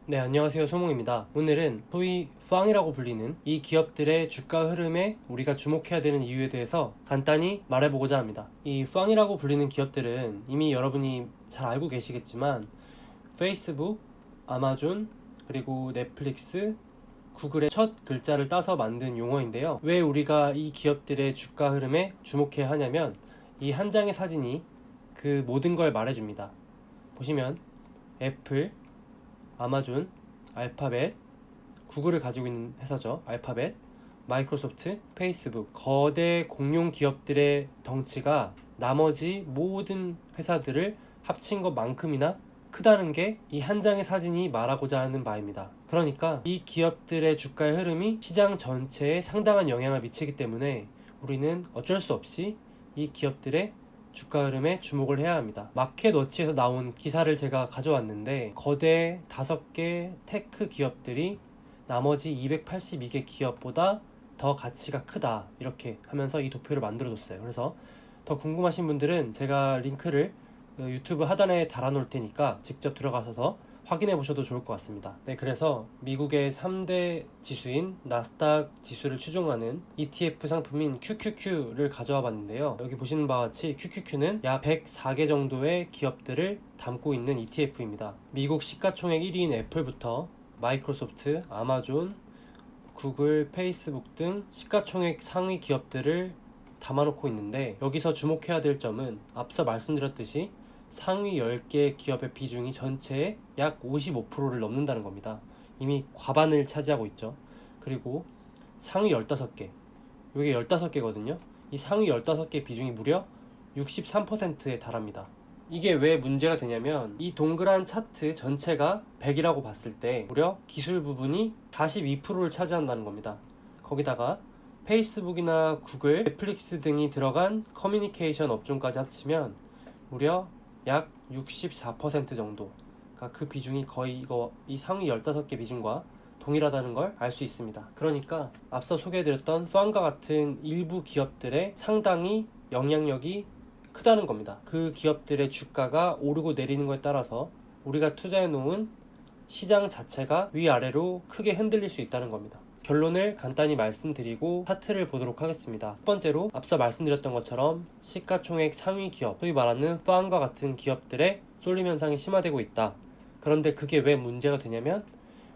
네, 안녕하세요. 소몽입니다. 오늘은 소위 팡이라고 불리는 이 기업들의 주가 흐름에 우리가 주목해야 되는 이유에 대해서 간단히 말해보고자 합니다. 이 팡이라고 불리는 기업들은 이미 여러분이 잘 알고 계시겠지만 페이스북, 아마존, 그리고 넷플릭스, 구글의 첫 글자를 따서 만든 용어인데요. 왜 우리가 이 기업들의 주가 흐름에 주목해야 하냐면 이 한 장의 사진이 그 모든 걸 말해줍니다. 보시면 애플, 아마존, 알파벳, 구글을 가지고 있는 회사죠. 알파벳, 마이크로소프트, 페이스북, 거대 공룡 기업들의 덩치가 나머지 모든 회사들을 합친 것만큼이나 크다는 게 이 한 장의 사진이 말하고자 하는 바입니다. 그러니까 이 기업들의 주가의 흐름이 시장 전체에 상당한 영향을 미치기 때문에 우리는 어쩔 수 없이 이 기업들의 주가 흐름에 주목을 해야 합니다. 마켓워치에서 나온 기사를 제가 가져왔는데 거대 5개 테크 기업들이 나머지 282개 기업보다 더 가치가 크다, 이렇게 하면서 이 도표를 만들어줬어요. 그래서 더 궁금하신 분들은 제가 링크를 유튜브 하단에 달아놓을 테니까 직접 들어가셔서 확인해 보셔도 좋을 것 같습니다. 네, 그래서 미국의 3대 지수인 나스닥 지수를 추종하는 ETF 상품인 QQQ를 가져와 봤는데요. 여기 보시는 바와 같이 QQQ는 약 104개 정도의 기업들을 담고 있는 ETF입니다. 미국 시가총액 1위인 애플부터 마이크로소프트, 아마존, 구글, 페이스북 등 시가총액 상위 기업들을 담아놓고 있는데, 여기서 주목해야 될 점은 앞서 말씀드렸듯이 상위 10개 기업의 비중이 전체의 약 55%를 넘는다는 겁니다. 이미 과반을 차지하고 있죠. 그리고 상위 15개, 이게 15개거든요. 이 상위 15개 비중이 무려 63%에 달합니다. 이게 왜 문제가 되냐면 이 동그란 차트 전체가 100이라고 봤을 때 무려 기술 부분이 42%를 차지한다는 겁니다. 거기다가 페이스북이나 구글, 넷플릭스 등이 들어간 커뮤니케이션 업종까지 합치면 무려 약 64% 정도, 그러니까 그 비중이 거의 이 상위 15개 비중과 동일하다는 걸 알 수 있습니다. 그러니까 앞서 소개해드렸던 팡과 같은 일부 기업들의 상당히 영향력이 크다는 겁니다. 그 기업들의 주가가 오르고 내리는 것에 따라서 우리가 투자해놓은 시장 자체가 위아래로 크게 흔들릴 수 있다는 겁니다. 결론을 간단히 말씀드리고 차트를 보도록 하겠습니다. 첫 번째로 앞서 말씀드렸던 것처럼 시가총액 상위 기업, 소위 말하는 팡과 같은 기업들의 쏠림 현상이 심화되고 있다. 그런데 그게 왜 문제가 되냐면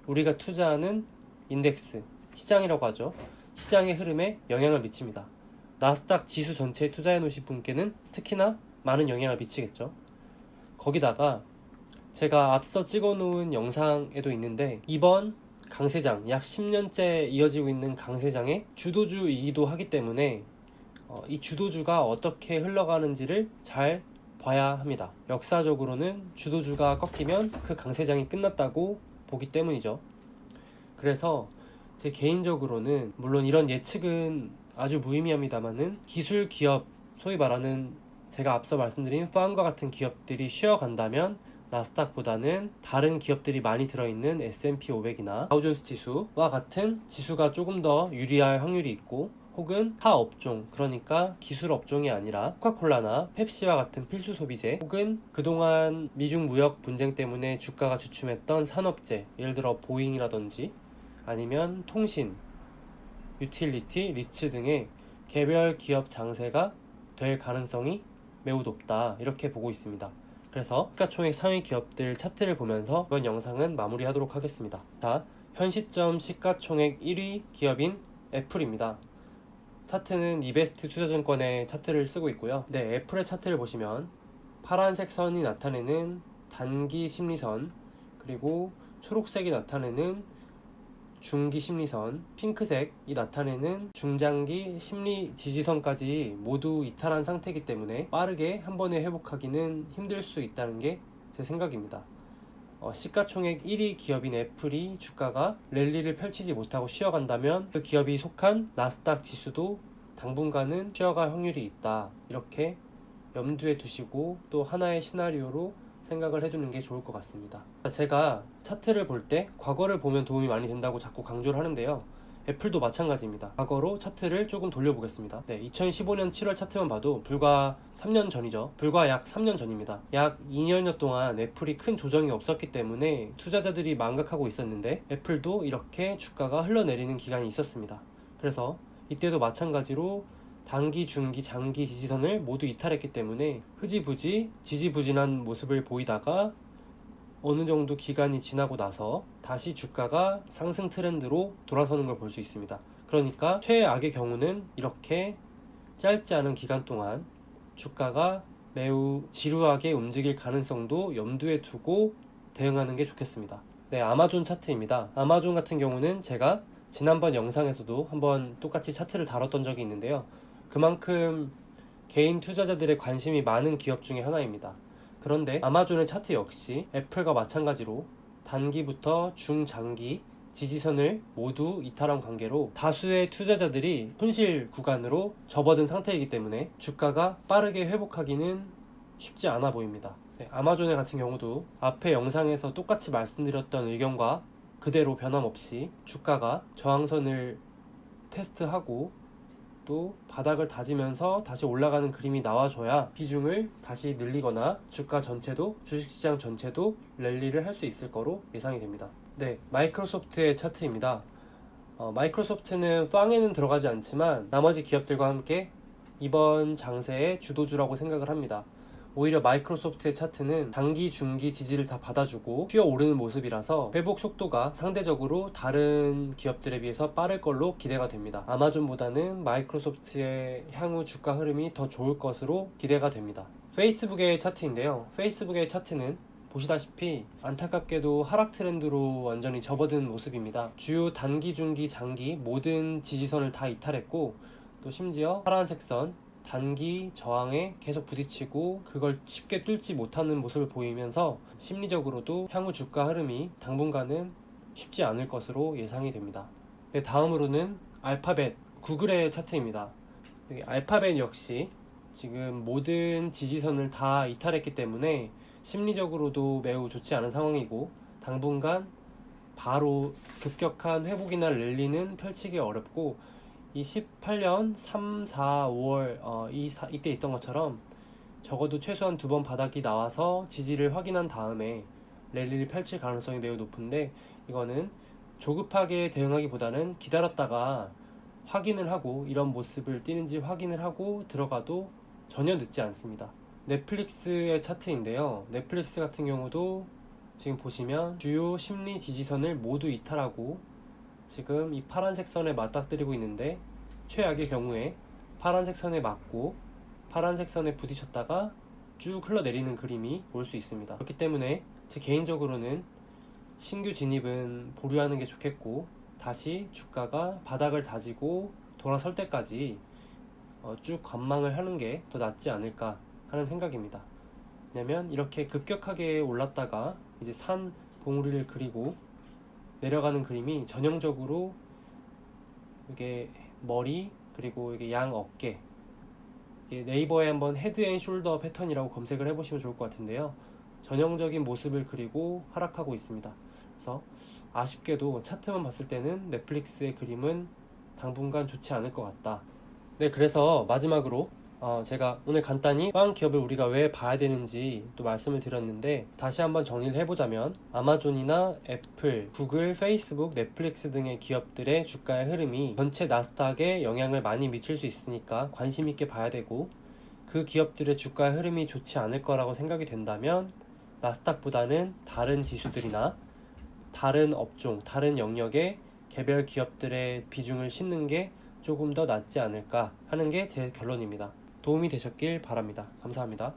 우리가 투자하는 인덱스, 시장이라고 하죠. 시장의 흐름에 영향을 미칩니다. 나스닥 지수 전체에 투자해 놓으신 분께는 특히나 많은 영향을 미치겠죠. 거기다가 제가 앞서 찍어 놓은 영상에도 있는데 이번 강세장, 약 10년째 이어지고 있는 강세장의 주도주이기도 하기 때문에 이 주도주가 어떻게 흘러가는지를 잘 봐야 합니다. 역사적으로는 주도주가 꺾이면 그 강세장이 끝났다고 보기 때문이죠. 그래서 제 개인적으로는 물론 이런 예측은 아주 무의미합니다만은 기술 기업, 소위 말하는 제가 앞서 말씀드린 팡과 같은 기업들이 쉬어간다면 나스닥보다는 다른 기업들이 많이 들어있는 S&P 500이나 다우존스 지수와 같은 지수가 조금 더 유리할 확률이 있고, 혹은 타 업종, 그러니까 기술 업종이 아니라 코카콜라나 펩시와 같은 필수 소비재, 혹은 그동안 미중 무역 분쟁 때문에 주가가 주춤했던 산업재, 예를 들어 보잉이라든지 아니면 통신, 유틸리티, 리츠 등의 개별 기업 장세가 될 가능성이 매우 높다, 이렇게 보고 있습니다. 그래서 시가총액 상위 기업들 차트를 보면서 이번 영상은 마무리하도록 하겠습니다. 자, 현 시점 시가총액 1위 기업인 애플입니다. 차트는 이베스트 투자증권의 차트를 쓰고 있고요. 네, 애플의 차트를 보시면 파란색 선이 나타내는 단기 심리선, 그리고 초록색이 나타내는 중기 심리선, 핑크색이 나타내는 중장기 심리 지지선까지 모두 이탈한 상태이기 때문에 빠르게 한 번에 회복하기는 힘들 수 있다는 게 제 생각입니다. 시가총액 1위 기업인 애플이 주가가 랠리를 펼치지 못하고 쉬어간다면 그 기업이 속한 나스닥 지수도 당분간은 쉬어갈 확률이 있다, 이렇게 염두에 두시고 또 하나의 시나리오로 생각을 해두는 게 좋을 것 같습니다. 제가 차트를 볼 때 과거를 보면 도움이 많이 된다고 자꾸 강조를 하는데요. 애플도 마찬가지입니다. 과거로 차트를 조금 돌려보겠습니다. 2015년 7월 차트만 봐도 불과 3년 전이죠. 불과 약 3년 전입니다. 약 2년여 동안 애플이 큰 조정이 없었기 때문에 투자자들이 망각하고 있었는데 애플도 이렇게 주가가 흘러내리는 기간이 있었습니다. 그래서 이때도 마찬가지로 단기, 중기, 장기 지지선을 모두 이탈했기 때문에 흐지부지 지지부진한 모습을 보이다가 어느 정도 기간이 지나고 나서 다시 주가가 상승 트렌드로 돌아서는 걸 볼 수 있습니다. 그러니까 최악의 경우는 이렇게 짧지 않은 기간 동안 주가가 매우 지루하게 움직일 가능성도 염두에 두고 대응하는 게 좋겠습니다. 아마존 차트입니다. 아마존 같은 경우는 제가 지난번 영상에서도 한번 똑같이 차트를 다뤘던 적이 있는데요. 그만큼 개인 투자자들의 관심이 많은 기업 중에 하나입니다. 그런데 아마존의 차트 역시 애플과 마찬가지로 단기부터 중장기 지지선을 모두 이탈한 관계로 다수의 투자자들이 손실 구간으로 접어든 상태이기 때문에 주가가 빠르게 회복하기는 쉽지 않아 보입니다. 아마존 같은 경우도 앞에 영상에서 똑같이 말씀드렸던 의견과 그대로 변함없이 주가가 저항선을 테스트하고 또 바닥을 다지면서 다시 올라가는 그림이 나와줘야 비중을 다시 늘리거나 주가 전체도, 주식시장 전체도 랠리를 할 수 있을 거로 예상이 됩니다. 마이크로소프트의 차트입니다. 마이크로소프트는 빵에는 들어가지 않지만 나머지 기업들과 함께 이번 장세의 주도주라고 생각을 합니다. 오히려 마이크로소프트의 차트는 단기, 중기 지지를 다 받아주고 튀어오르는 모습이라서 회복 속도가 상대적으로 다른 기업들에 비해서 빠를 걸로 기대가 됩니다. 아마존보다는 마이크로소프트의 향후 주가 흐름이 더 좋을 것으로 기대가 됩니다. 페이스북의 차트인데요. 페이스북의 차트는 보시다시피 안타깝게도 하락 트렌드로 완전히 접어든 모습입니다. 주요 단기, 중기, 장기 모든 지지선을 다 이탈했고 또 심지어 파란색 선 단기 저항에 계속 부딪히고 그걸 쉽게 뚫지 못하는 모습을 보이면서 심리적으로도 향후 주가 흐름이 당분간은 쉽지 않을 것으로 예상이 됩니다. 다음으로는 알파벳, 구글의 차트입니다. 알파벳 역시 지금 모든 지지선을 다 이탈했기 때문에 심리적으로도 매우 좋지 않은 상황이고 당분간 바로 급격한 회복이나 랠리는 펼치기 어렵고 18년 3, 4, 5월 이때 있던 것처럼 적어도 최소한 2번 바닥이 나와서 지지를 확인한 다음에 랠리를 펼칠 가능성이 매우 높은데 이거는 조급하게 대응하기보다는 기다렸다가 확인을 하고 이런 모습을 띄는지 확인을 하고 들어가도 전혀 늦지 않습니다. 넷플릭스의 차트인데요. 넷플릭스 같은 경우도 지금 보시면 주요 심리 지지선을 모두 이탈하고 지금 이 파란색 선에 맞닥뜨리고 있는데 최악의 경우에 파란색 선에 맞고 파란색 선에 부딪혔다가 쭉 흘러내리는 그림이 올 수 있습니다. 그렇기 때문에 제 개인적으로는 신규 진입은 보류하는 게 좋겠고 다시 주가가 바닥을 다지고 돌아설 때까지 쭉 관망을 하는 게 더 낫지 않을까 하는 생각입니다. 왜냐면 이렇게 급격하게 올랐다가 이제 산 봉우리를 그리고 내려가는 그림이 전형적으로 이게 머리 그리고 이게 양 어깨, 네이버에 한번 헤드 앤 숄더 패턴이라고 검색을 해보시면 좋을 것 같은데요. 전형적인 모습을 그리고 하락하고 있습니다. 그래서 아쉽게도 차트만 봤을 때는 넷플릭스의 그림은 당분간 좋지 않을 것 같다. 그래서 마지막으로 제가 오늘 간단히 빵 기업을 우리가 왜 봐야 되는지 또 말씀을 드렸는데 다시 한번 정리를 해보자면 아마존이나 애플, 구글, 페이스북, 넷플릭스 등의 기업들의 주가의 흐름이 전체 나스닥에 영향을 많이 미칠 수 있으니까 관심 있게 봐야 되고 그 기업들의 주가의 흐름이 좋지 않을 거라고 생각이 된다면 나스닥보다는 다른 지수들이나 다른 업종, 다른 영역의 개별 기업들의 비중을 싣는 게 조금 더 낫지 않을까 하는 게 제 결론입니다. 도움이 되셨길 바랍니다. 감사합니다.